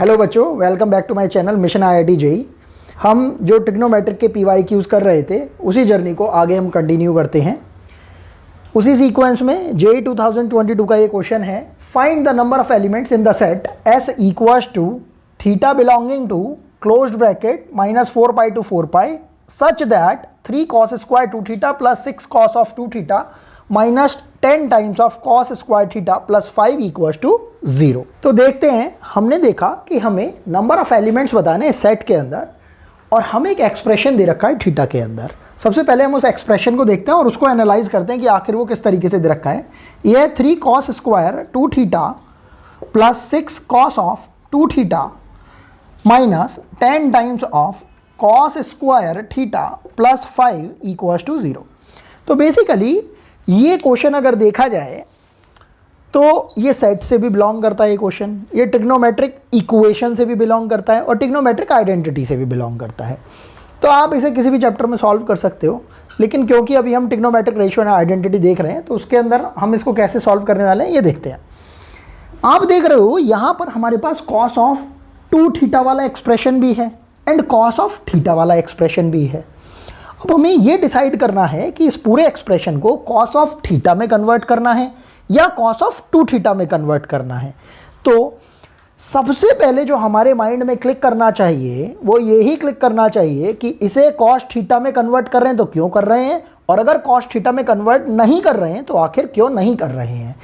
Hello बच्चों, welcome back to my channel mission IIT JEE. हम जो ट्रिग्नोमेट्रिक के PYQs कर रहे थे उसी जर्नी को आगे हम कंटिन्यू करते हैं। उसी सीक्वेंस में जेई 2022 का ये क्वेश्चन है, find the number of elements in the set S equals to theta belonging to closed bracket -4 pi to 4 pi such that 3 cos square 2 theta plus 6 cos of 2 theta minus 10 times of cos square theta plus 5 equals to 0। तो देखते हैं, हमने देखा कि हमें number of elements बताने हैं set के अंदर और हमें एक एक्सप्रेशन दे रखा है थीटा के अंदर। सबसे पहले हम उस एक्सप्रेशन को देखते हैं और उसको एनालाइज करते हैं कि आखिर वो किस तरीके से दे रखा है। यह 3 cos square 2 theta plus 6 cos of 2 theta minus 10 times of cos square theta plus 5 equals to 0। तो बेसिकली ये क्वेश्चन अगर देखा जाए तो ये सेट से भी बिलोंग करता है ये क्वेश्चन, ये ट्रिग्नोमेट्रिक इक्वेशन से भी बिलोंग करता है और ट्रिग्नोमेट्रिक आइडेंटिटी से भी बिलोंग करता है। तो आप इसे किसी भी चैप्टर में सॉल्व कर सकते हो, लेकिन क्योंकि अभी हम ट्रिग्नोमेट्रिक रेशियो एंड आइडेंटिटी देख रहे हैं तो उसके अंदर हम इसको कैसे सॉल्व करने वाले हैं ये देखते हैं। आप देख रहे हो यहाँ पर हमारे पास कॉस ऑफ 2 थीटा वाला एक्सप्रेशन भी है एंड कॉस ऑफ थीटा वाला एक्सप्रेशन भी है। अब हमें ये डिसाइड करना है कि इस पूरे एक्सप्रेशन को कॉस ऑफ थीटा में कन्वर्ट करना है या कॉस ऑफ 2 थीटा में कन्वर्ट करना है। तो सबसे पहले जो हमारे माइंड में क्लिक करना चाहिए वो यही क्लिक करना चाहिए कि इसे कॉस थीटा में कन्वर्ट कर रहे हैं तो क्यों कर रहे हैं, और अगर कॉस थीटा में कन्वर्ट नहीं कर रहे हैं तो आखिर क्यों नहीं कर रहे हैं।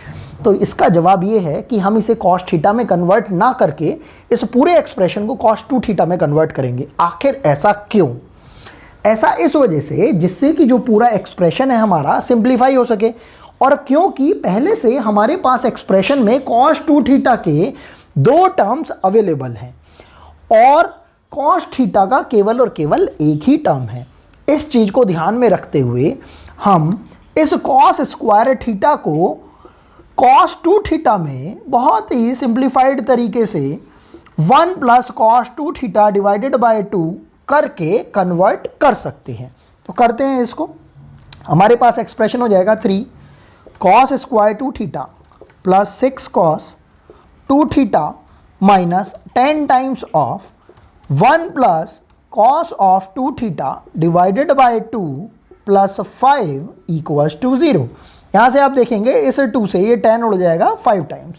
तो इसका जवाब ये है कि हम इसे कॉस थीटा में कन्वर्ट ना करके इस पूरे एक्सप्रेशन को कॉस 2 थीटा में कन्वर्ट करेंगे। आखिर ऐसा क्यों? ऐसा इस वजह से जिससे कि जो पूरा एक्सप्रेशन है हमारा सिंप्लीफाई हो सके, और क्योंकि पहले से हमारे पास एक्सप्रेशन में cos 2 थीटा के 2 टर्म्स अवेलेबल हैं और cos थीटा का केवल और केवल एक ही टर्म है। इस चीज़ को ध्यान में रखते हुए हम इस cos स्क्वायर थीटा को cos 2 थीटा में बहुत ही सिंप्लीफाइड तरीके से 1 plus cos 2 theta divided by 2 करके कन्वर्ट कर सकते हैं। तो करते हैं इसको। हमारे पास एक्सप्रेशन हो जाएगा 3 cos square 2 theta plus 6 cos 2 theta minus 10 times of 1 plus cos of 2 theta divided by 2 plus 5 equals to 0। यहाँ से आप देखेंगे इस 2 से ये 10 उड़ जाएगा 5 टाइम्स।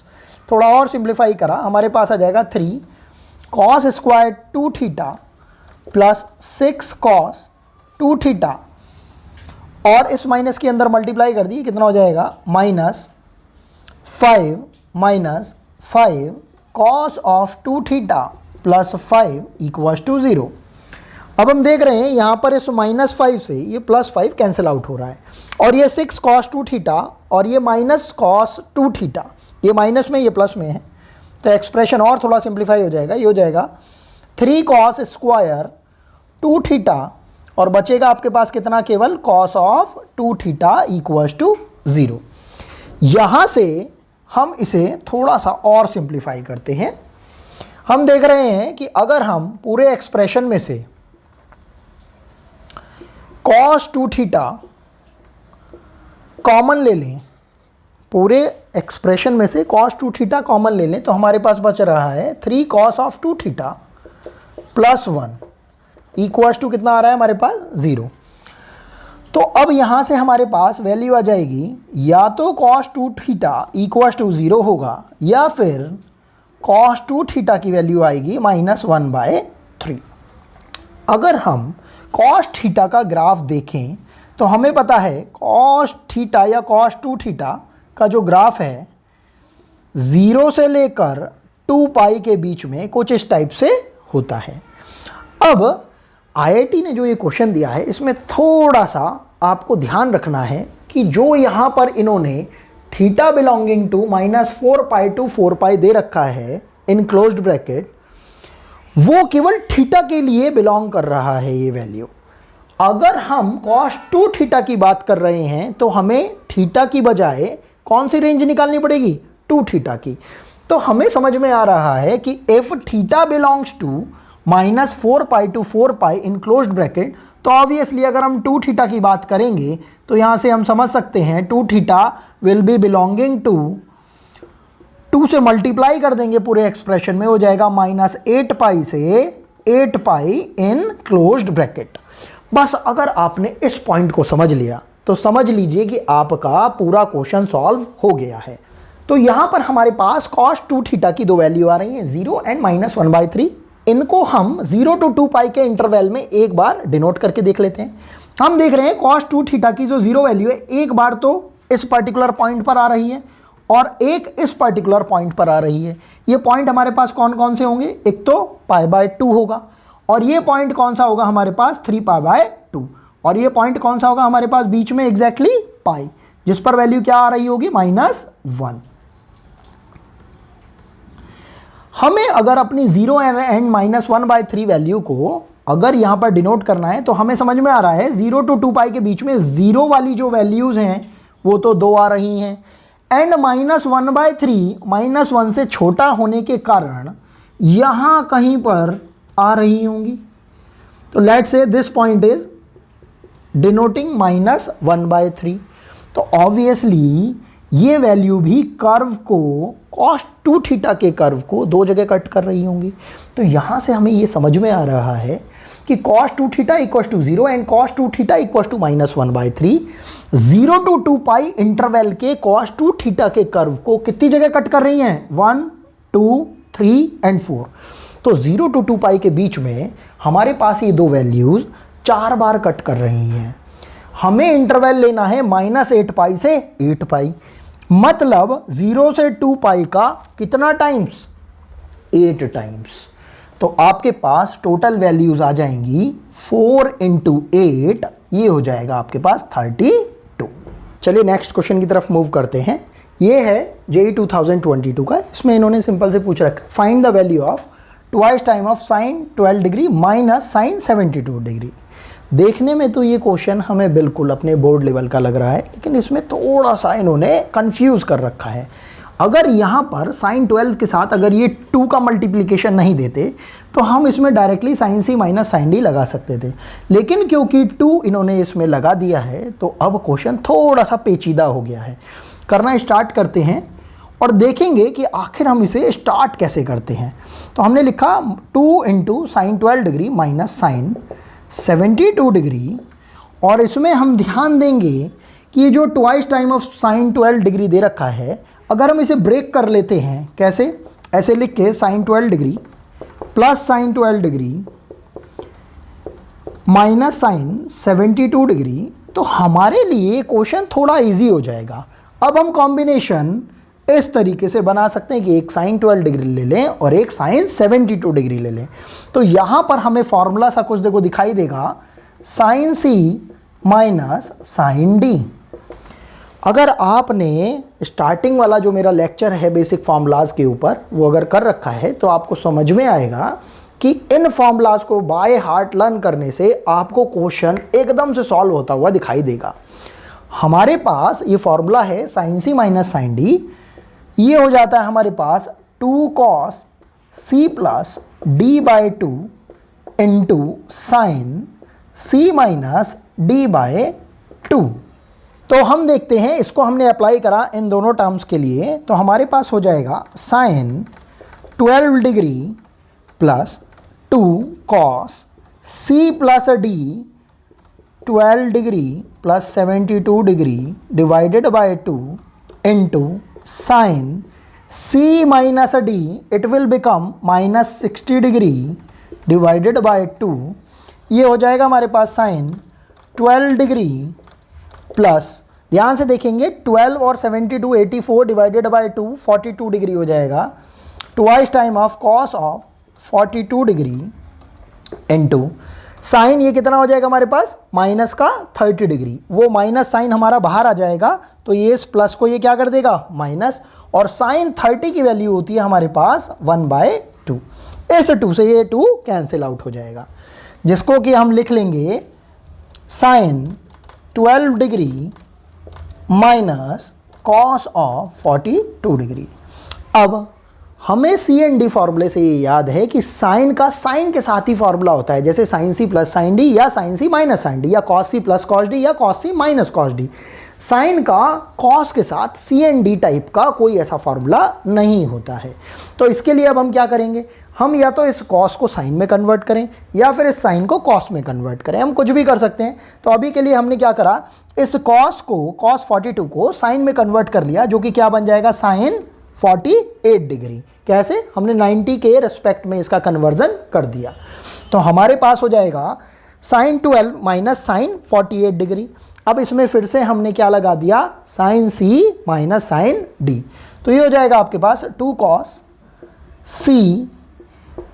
थोड़ा और सिंप्लीफाई करा, हमारे पास आ जाएगा 3 cos square 2 theta plus 6 cos 2 theta और इस माइनस के अंदर मल्टीप्लाई कर दी, कितना हो जाएगा -5 cos of 2 theta plus 5 equals to 0। अब हम देख रहे हैं यहाँ पर इस -5 से ये +5 कैंसिल आउट हो रहा है और ये 6 cos 2 थीटा और ये माइनस cos 2 थीटा, ये माइनस में ये प्लस में है तो एक्सप्रेशन और थोड़ा सिंप्लीफाई हो जाएगा। ये हो जाएगा 3 cos स्क्वायर 2 थीटा और बचेगा आपके पास कितना, केवल cos of 2 theta equals to 0। यहाँ से हम इसे थोड़ा सा और सिंप्लीफाई करते हैं। हम देख रहे हैं कि अगर हम पूरे एक्सप्रेशन में से cos 2 थीटा कॉमन ले लें, पूरे एक्सप्रेशन में से cos 2 थीटा कॉमन ले लें तो हमारे पास बच रहा है 3 cos of 2 theta plus 1 equals to कितना आ रहा है हमारे पास 0। तो अब यहाँ से हमारे पास वैल्यू आ जाएगी, या तो cos 2 थीटा इक्वल्स टू 0 होगा या फिर cos 2 थीटा की वैल्यू आएगी -1/3। अगर हम cos थीटा का ग्राफ देखें तो हमें पता है cos थीटा या cos 2 थीटा का जो ग्राफ है 0 से लेकर 2 पाई के बीच में कुछ इस टाइप से होता है। अब IIT ने जो ये क्वेश्चन दिया है इसमें थोड़ा सा आपको ध्यान रखना है कि जो यहाँ पर इन्होंने theta belonging to -4 pi to 4 pi दे रखा है इन क्लोज्ड ब्रैकेट, वो केवल थीटा के लिए बिलोंग कर रहा है ये वैल्यू। अगर हम cos 2 थीटा की बात कर रहे हैं तो हमें थीटा की बजाय कौन सी रेंज निकालनी पड़ेगी, 2 थीटा की। तो हमें समझ में आ रहा है कि if theta belongs to -4 pi to 4 pi in closed bracket, तो ऑब्वियसली अगर हम 2 थीटा की बात करेंगे तो यहाँ से हम समझ सकते हैं 2 theta will be belonging to 2 से मल्टीप्लाई कर देंगे पूरे एक्सप्रेशन में, हो जाएगा -8 पाई से 8 पाई इन क्लोज्ड ब्रैकेट। बस अगर आपने इस पॉइंट को समझ लिया तो समझ लीजिए कि आपका पूरा क्वेश्चन सॉल्व हो गया है। तो यहां पर हमारे पास cos 2 थीटा की दो वैल्यू आ रही हैं, 0 एंड -1/3। इनको हम 0 to 2 पाई के इंटरवल में एक बार डिनोट करके देख लेते हैं। हम देख रहे हैं cos 2 थीटा की जो 0 वैल्यू है, एक बार तो इस पर्टिकुलर पॉइंट पर आ रही है और एक इस पर्टिकुलर पॉइंट पर आ रही है। ये पॉइंट हमारे पास कौन कौन से होंगे? एक तो π/2 होगा, और ये पॉइंट कौन सा होगा हमारे पास? 3π/2। और ये पॉइंट कौन सा होगा हमारे पास बीच में? एग्जैक्टली पाई, जिस पर वैल्यू क्या आ रही होगी? -1। हमें अगर अपनी 0 एंड -1/3 वैल्यू को अगर यहां पर डिनोट करना है तो हमें समझ में आ रहा है 0 to 2 पाई के बीच में 0 वाली जो वैल्यूज हैं वो तो 2 आ रही हैं, एंड -1/3 -1 से छोटा होने के कारण यहां कहीं पर आ रही होंगी। तो let's say this point is denoting -1/3। तो ऑब्वियसली ये वैल्यू भी कर्व को, cos 2 थीटा के कर्व को दो जगह कट कर रही होंगी। तो यहां से हमें ये समझ में आ रहा है कि cos 2 theta equals to 0 and cos 2 theta equals to -1/3। 0 to 2 pi interval के cos 2 थीटा के कर्व को कितनी जगह कट कर रही हैं? 1, 2, 3 एंड 4। तो 0 to 2 पाई के बीच में हमारे पास ये दो वैल्यूज 4 बार कट कर रही हैं। हमें इंटरवल लेना है -8 पाई से 8 पाई, मतलब 0 से 2 पाई का कितना टाइम्स? 8 टाइम्स। तो आपके पास टोटल वैल्यूज आ जाएंगी 4 × 8, ये हो जाएगा आपके पास 32। चलिए नेक्स्ट क्वेश्चन की तरफ मूव करते हैं। ये है JEE 2022 का। इसमें इन्होंने सिंपल से पूछ रखा है, find the value of twice time of sin 12 degree minus sin 72 degree. देखने में तो ये क्वेश्चन हमें बिल्कुल अपने बोर्ड लेवल का लग रहा है, लेकिन इसमें थोड़ा सा इन्होंने कंफ्यूज कर रखा है। अगर यहाँ पर sin 12 के साथ अगर ये 2 का मल्टीप्लिकेशन नहीं देते तो हम इसमें directly sin c minus sin d लगा सकते थे, लेकिन क्योंकि 2 इन्होंने इसमें लगा दिया है तो अब क्वेश्चन थोड़ा सा पेचीदा हो गया है। करना स्टार्ट करते हैं और देखेंगे कि आखिर हम इसे स्टार्ट कैसे करते हैं। तो हमने लिखा 2 × sin 12 degree minus sin 72 degree, और इसमें हम ध्यान देंगे कि ये जो twice time of sin 12 degree दे रखा है, अगर हम इसे ब्रेक कर लेते हैं, कैसे? ऐसे लिख के sin 12 degree plus sin 12 degree minus sin 72 degree, तो हमारे लिए क्वेश्चन थोड़ा इजी हो जाएगा। अब हम कॉम्बिनेशन इस तरीके से बना सकते हैं कि एक sin 12 डिग्री ले लें और एक sin 72 डिग्री ले लें। तो यहाँ पर हमें फॉर्मूला सा कुछ देखो दिखाई देगा, sin c minus sin d। अगर आपने स्टार्टिंग वाला जो मेरा लेक्चर है बेसिक फार्मूलाज के ऊपर वो अगर कर रखा है तो आपको समझ में आएगा कि इन फार्मूलाज को बाय हार्ट लर्न करने से आपको क्वेश्चन एकदम से सॉल्व होता हुआ दिखाई देगा। हमारे पास ये फॉर्मूला है sin c minus sin d, ये हो जाता है हमारे पास 2 cos c plus d/2 into sin c minus d/2। तो हम देखते हैं, इसको हमने अप्लाई करा इन दोनों टर्म्स के लिए, तो हमारे पास हो जाएगा sin 12 degree plus 2 cos c plus d 12 degree plus 72 degree divided by 2 into sin c minus d, it will become minus 60 degree divided by 2। ये हो जाएगा हमारे पास sin 12 डिग्री प्लस, ध्यान से देखेंगे 12 और 72 84 डिवाइडेड बाय 2 42 डिग्री हो जाएगा, twice time of cos of 42 degree into sine, ये कितना हो जाएगा हमारे पास? माइनस का 30 डिग्री। वो माइनस साइन हमारा बाहर आ जाएगा तो ये इस प्लस को ये क्या कर देगा? माइनस, और साइन 30 की वैल्यू होती है हमारे पास 1/2। इस 2 से ये 2 कैंसिल आउट हो जाएगा, जिसको कि हम लिख लेंगे sine 12 degree minus cos of 42 degree. अब हमें सी एंड डी फॉर्मूले से ये याद है कि साइन का साइन के साथ ही फॉर्मूला होता है, जैसे sine C plus sine D या sine C minus sine D या cos C plus cos D या cos C minus cos D. Sine का कॉस के साथ सी एंड डी टाइप का कोई ऐसा फॉर्मूला नहीं होता है। तो इसके लिए अब हम क्या करेंगे, हम या तो इस कॉस को साइन में कन्वर्ट करें या फिर इस साइन को कॉस में कन्वर्ट करें, हम कुछ भी कर सकते हैं। तो अभी के लिए हमने क्या करा, इस कॉस को cos 42 को साइन में कन्वर्ट कर लिया, जो कि क्या बन जाएगा साइन 48 डिग्री। कैसे, हमने 90 के रिस्पेक्ट में इसका कन्वर्जन कर दिया। तो हमारे पास हो जाएगा साइन 12 माइनस साइन 48 डिग्री। अब इसमें फिर से हमने क्या लगा दिया, sine C minus sine D. तो ये हो जाएगा आपके पास 2 cos C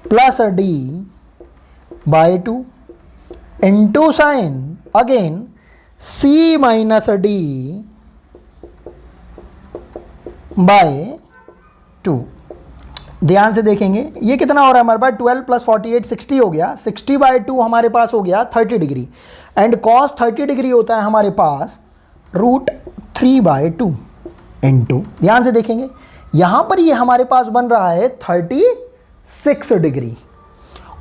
plus D by 2 into sine again C minus D by 2। ध्यान से देखेंगे ये कितना हो रहा है हमारे पास, 12 प्लस 48 60 हो गया, 60 बाई 2 हमारे पास हो गया 30 डिग्री, एंड cos 30 डिग्री होता है हमारे पास √3 बाई 2 इंटू, ध्यान से देखेंगे यहाँ पर ये हमारे पास बन रहा है 36 डिग्री,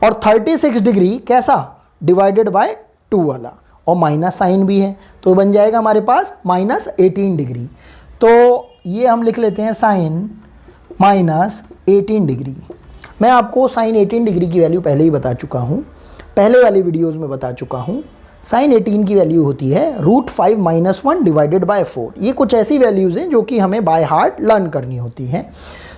और 36 डिग्री कैसा, डिवाइडेड बाय 2 वाला, और माइनस साइन भी है तो बन जाएगा हमारे पास माइनस 18 डिग्री। तो ये हम लिख लेते हैं साइन माइनस 18 डिग्री। मैं आपको साइन 18 डिग्री की वैल्यू पहले ही बता चुका हूँ, पहले वाली वीडियोज़ में बता चुका हूँ। साइन 18 की वैल्यू होती है √5 माइनस 1 डिवाइडेड बाय 4। ये कुछ ऐसी वैल्यूज़ हैं जो कि हमें बाय हार्ट लर्न करनी होती हैं।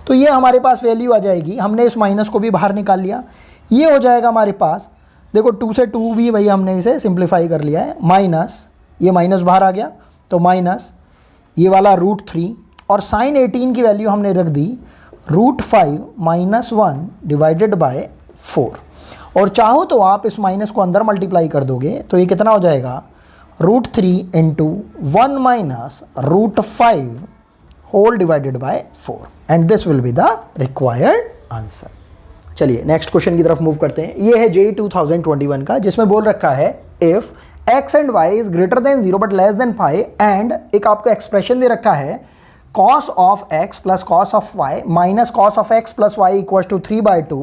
तो ये हमारे पास वैल्यू आ जाएगी, हमने इस माइनस को भी बाहर निकाल लिया, ये हो जाएगा हमारे पास, देखो 2 से 2 भी भाई हमने इसे सिंप्लीफाई कर लिया है, माइनस ये माइनस बाहर आ गया तो माइनस ये वाला √3, और साइन 18 की वैल्यू हमने रख दी √5 माइनस 1 डिवाइडेड बाय 4, और चाहो तो आप इस माइनस को अंदर मल्टीप्लाई कर दोगे तो ये कितना हो जाएगा, √3 into 1 minus √5 whole divided by 4, and this will be the required answer. चलिए नेक्स्ट क्वेश्चन की तरफ मूव करते हैं। ये है JEE 2021 का, जिसमें बोल रखा है if x and y is greater than 0 but less than 5, and एक आपको एक्सप्रेशन दे रखा है cos of x plus cos of y minus cos of x plus y equals to 3 by 2,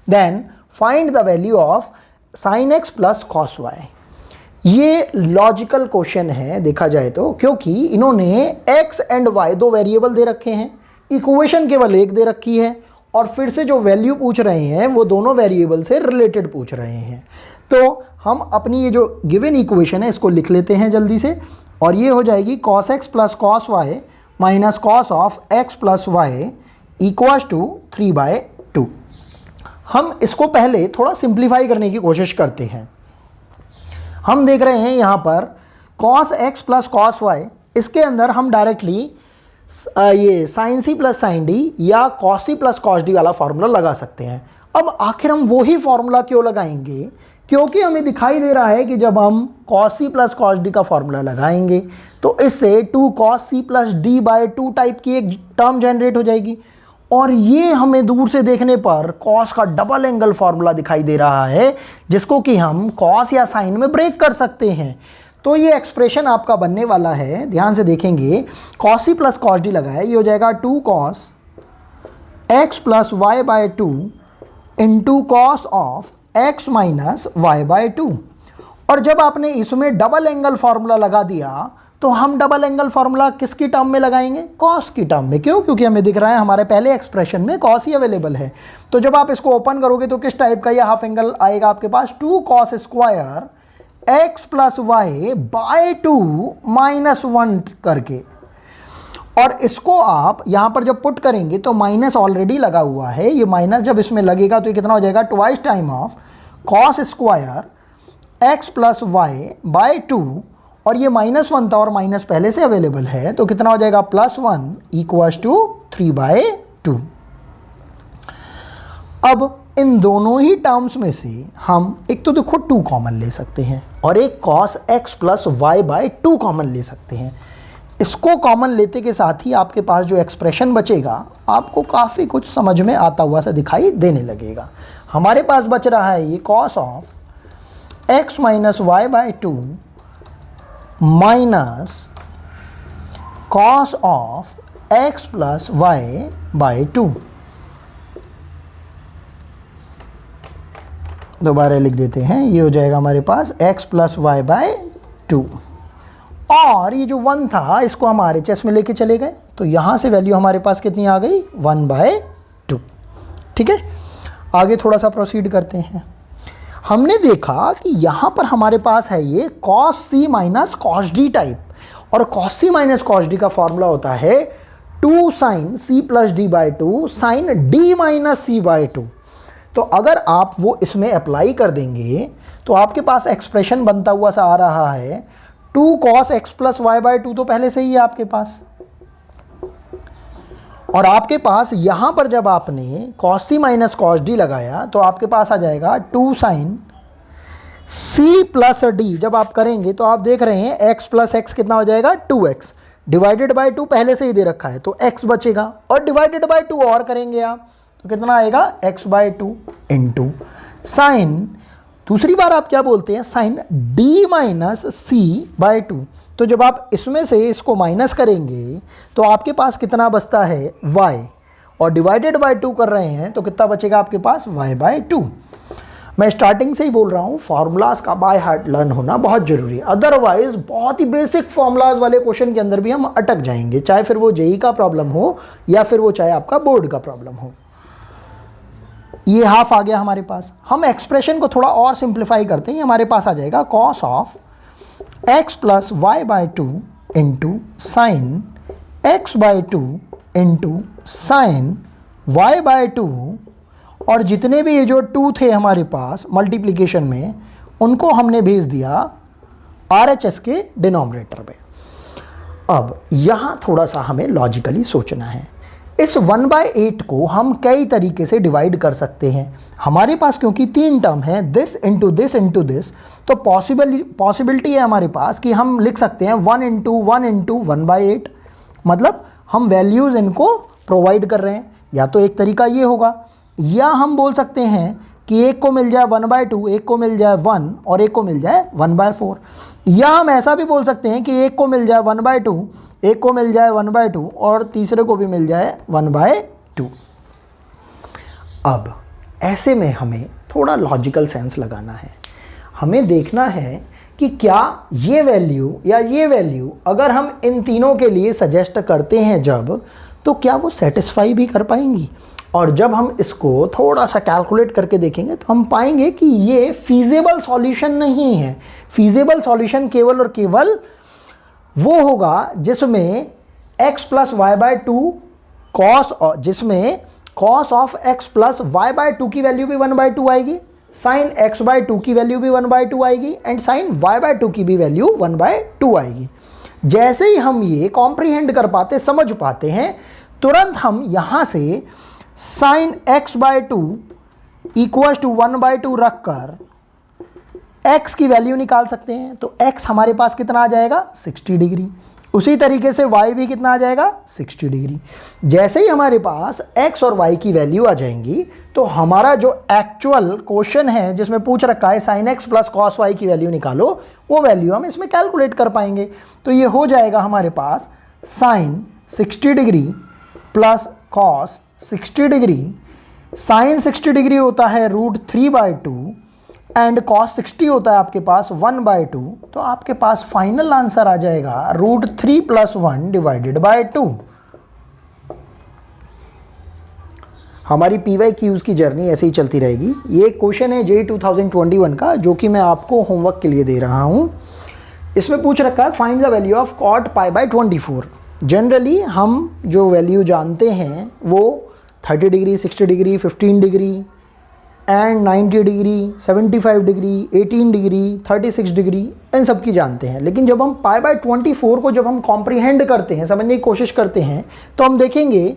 then find the value of sin x plus cos y। ये logical question है देखा जाए तो, क्योंकि इन्होंने x एंड y दो variable दे रखे हैं, इक्वेशन केवल एक दे रखी है, और फिर से जो वैल्यू पूछ रहे हैं वो दोनों वेरिएबल से रिलेटेड पूछ रहे हैं। तो हम अपनी ये जो गिवन इक्वेशन है इसको लिख लेते हैं जल्दी से, और ये हो जाएगी cos x plus cos y minus cos of x plus y equals to 3 by 2। हम इसको पहले थोड़ा सिंप्लीफाई करने की कोशिश करते हैं। हम देख रहे हैं यहाँ पर cos x plus cos y, इसके अंदर हम डायरेक्टली ये sin c plus sin d या cos c plus cos d वाला फार्मूला लगा सकते हैं। अब आखिर हम वही फार्मूला क्यों लगाएंगे, क्योंकि हमें दिखाई दे रहा है कि जब हम cos c plus cos d का फार्मूला लगाएंगे तो इससे 2 cos c plus d by 2 type की एक टर्म जनरेट हो जाएगी, और ये हमें दूर से देखने पर cos का डबल एंगल फार्मूला दिखाई दे रहा है, जिसको कि हम cos या sin में ब्रेक कर सकते हैं। तो ये एक्सप्रेशन आपका बनने वाला है, ध्यान से देखेंगे, cos c plus cos d लगा है, ये हो जाएगा 2 cos x plus y by 2 into cos of x minus y by 2। और जब आपने इसमें डबल एंगल फार्मूला लगा दिया तो हम डबल एंगल फार्मूला किसकी टर्म में लगाएंगे, कॉस की टर्म में। क्यों, क्योंकि हमें दिख रहा है हमारे पहले एक्सप्रेशन में कॉस ही अवेलेबल है। तो जब आप इसको ओपन करोगे तो किस टाइप का ये हाफ एंगल आएगा आपके पास, 2 cos square x plus y by 2 minus 1 करके, और इसको आप यहाँ पर जब पुट करेंगे तो माइनस ऑलरेडी लगा हुआ है, ये माइनस जब इसमें लगेगा तो ये कितना हो जाएगा, twice time of cos square x plus y by 2, और ये -1 था और माइनस पहले से अवेलेबल है तो कितना हो जाएगा, +1 इक्वल्स टू 3 बाई 2। अब इन दोनों ही टर्म्स में से हम एक तो देखो 2 कॉमन ले सकते हैं और एक cos x plus y by 2 common ले सकते हैं। इसको कॉमन लेते के साथ ही आपके पास जो एक्सप्रेशन बचेगा आपको काफ़ी कुछ समझ में आता हुआ सा दिखाई देने लगेगा। हमारे पास बच रहा है ये cos of x minus y by 2 minus cos of x plus y by 2। दोबारा लिख देते हैं, ये हो जाएगा हमारे पास x प्लस वाई बाई 2, और ये जो 1 था इसको हम RHS में लेके चले गए, तो यहाँ से वैल्यू हमारे पास कितनी आ गई 1/2। ठीक है, आगे थोड़ा सा प्रोसीड करते हैं। हमने देखा कि यहाँ पर हमारे पास है ये cos C minus cos D type, और cos C minus cos D का फॉर्मूला होता है 2 sin C plus D/2 sin D minus C/2। तो अगर आप वो इसमें अप्लाई कर देंगे तो आपके पास एक्सप्रेशन बनता हुआ सा आ रहा है 2 cos x प्लस y/2 तो पहले से ही है आपके पास, और आपके पास यहाँ पर जब आपने cos C minus cos D लगाया तो आपके पास आ जाएगा 2 sin C प्लस D। जब आप करेंगे तो आप देख रहे हैं x प्लस एक्स कितना हो जाएगा 2x, डिवाइडेड बाय 2 पहले से ही दे रखा है तो x बचेगा, और डिवाइडेड बाय 2 और करेंगे आप तो कितना आएगा x/2 इंटू साइन, दूसरी बार आप क्या बोलते हैं साइन D माइनस C/2। तो जब आप इसमें से इसको माइनस करेंगे तो आपके पास कितना बचता है y, और डिवाइडेड बाय 2 कर रहे हैं तो कितना बचेगा आपके पास y/2। मैं स्टार्टिंग से ही बोल रहा हूँ फार्मूलाज का बाय हार्ट लर्न होना बहुत ज़रूरी है, अदरवाइज बहुत ही बेसिक फार्मूलाज वाले क्वेश्चन के अंदर भी हम अटक जाएंगे, चाहे फिर वो जेई का प्रॉब्लम हो या फिर वो चाहे आपका बोर्ड का प्रॉब्लम हो। ये हाफ आ गया हमारे पास। हम एक्सप्रेशन को थोड़ा और सिंप्लीफाई करते हैं, हमारे पास आ जाएगा cos of x plus y/2 into sine x/2 into sine y/2, और जितने भी ये जो 2 थे हमारे पास मल्टीप्लिकेशन में उनको हमने भेज दिया RHS के डिनोमिनेटर में। अब यहाँ थोड़ा सा हमें लॉजिकली सोचना है। इस 1/8 को हम कई तरीके से डिवाइड कर सकते हैं। हमारे पास क्योंकि 3 टर्म है this into this into this, तो पॉसिबिलिटी है हमारे पास कि हम लिख सकते हैं 1 इंटू 1 इंटू 1/8, मतलब हम वैल्यूज़ इनको प्रोवाइड कर रहे हैं। या तो एक तरीका ये होगा, या हम बोल सकते हैं कि एक को मिल जाए 1/2, एक को मिल जाए 1 और एक को मिल जाए 1/4, या हम ऐसा भी बोल सकते हैं कि एक को मिल जाए 1/2, एक को मिल जाए 1/2 और तीसरे को भी मिल जाए 1/2। अब ऐसे में हमें थोड़ा लॉजिकल सेंस लगाना है, हमें देखना है कि क्या ये वैल्यू या ये वैल्यू अगर हम इन तीनों के लिए सजेस्ट करते हैं जब, तो क्या वो सेटिस्फाई भी कर पाएंगी। और जब हम इसको थोड़ा सा कैलकुलेट करके देखेंगे तो हम पाएंगे कि ये फीजेबल सॉल्यूशन नहीं है। फीजेबल सॉल्यूशन केवल और केवल वो होगा जिसमें x प्लस y/2 कॉस, जिसमें cos of x plus y/2 की वैल्यू भी 1/2 आएगी, साइन x/2 की वैल्यू भी 1/2 आएगी, एंड साइन y/2 की भी वैल्यू 1/2 आएगी। जैसे ही हम ये कॉम्प्रीहेंड कर पाते, समझ पाते हैं, तुरंत हम यहाँ से साइन x/2 इक्वल टू 1/2 रखकर x की वैल्यू निकाल सकते हैं। तो x हमारे पास कितना आ जाएगा 60 डिग्री, उसी तरीके से y भी कितना आ जाएगा 60 डिग्री। जैसे ही हमारे पास x और y की वैल्यू आ जाएंगी तो हमारा जो एक्चुअल क्वेश्चन है जिसमें पूछ रखा है sine x plus cos y की वैल्यू निकालो, वो वैल्यू हम इसमें कैलकुलेट कर पाएंगे। तो ये हो जाएगा हमारे पास sine 60 degree plus cos 60 degree, sine 60 degree होता है √3/2 एंड कॉस 60 होता है आपके पास 1/2। तो आपके पास फाइनल आंसर आ जाएगा √3 + 1 डिवाइडेड बाय 2। हमारी PYQs की जर्नी ऐसे ही चलती रहेगी। ये क्वेश्चन है JEE 2021 का, जो कि मैं आपको होमवर्क के लिए दे रहा हूँ। इसमें पूछ रखा है find the value of cot π/24। Generally हम जो वैल्यू जानते हैं वो 30 degree, 60 degree, 15 degree and 90 degree, 75 degree, 18 degree, 36 degree, इन सब की जानते हैं। लेकिन जब हम π/24 को जब हम कॉम्प्रीहेंड करते हैं, समझने की कोशिश करते हैं, तो हम देखेंगे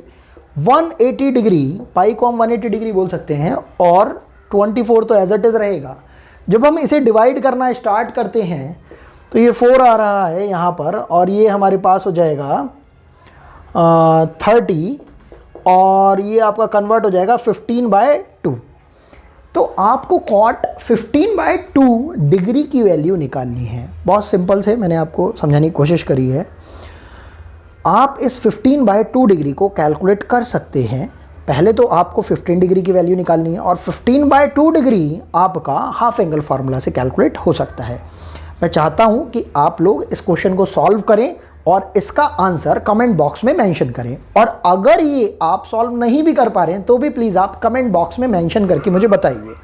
180 डिग्री, पाई को हम 180 डिग्री बोल सकते हैं, और 24 तो एज इट इज़ रहेगा। जब हम इसे डिवाइड करना स्टार्ट करते हैं तो ये 4 आ रहा है यहाँ पर, और ये हमारे पास हो जाएगा 30, और ये आपका कन्वर्ट हो जाएगा 15/2। तो आपको cot 15/2 डिग्री की वैल्यू निकालनी है। बहुत सिंपल से मैंने आपको समझाने की कोशिश करी है। आप इस 15/2 डिग्री को कैलकुलेट कर सकते हैं। पहले तो आपको 15 डिग्री की वैल्यू निकालनी है, और 15/2 डिग्री आपका हाफ एंगल फार्मूला से कैलकुलेट हो सकता है। मैं चाहता हूं कि आप लोग इस क्वेश्चन को सॉल्व करें और इसका आंसर कमेंट बॉक्स में मेंशन करें। और अगर ये आप सॉल्व नहीं भी कर पा रहे हैं तो भी प्लीज़ आप कमेंट बॉक्स में मेंशन करके मुझे बताइए।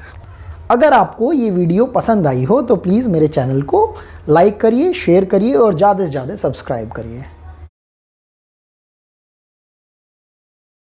अगर आपको ये वीडियो पसंद आई हो तो प्लीज़ मेरे चैनल को लाइक करिए, शेयर करिए और ज़्यादा से ज़्यादा सब्सक्राइब करिए।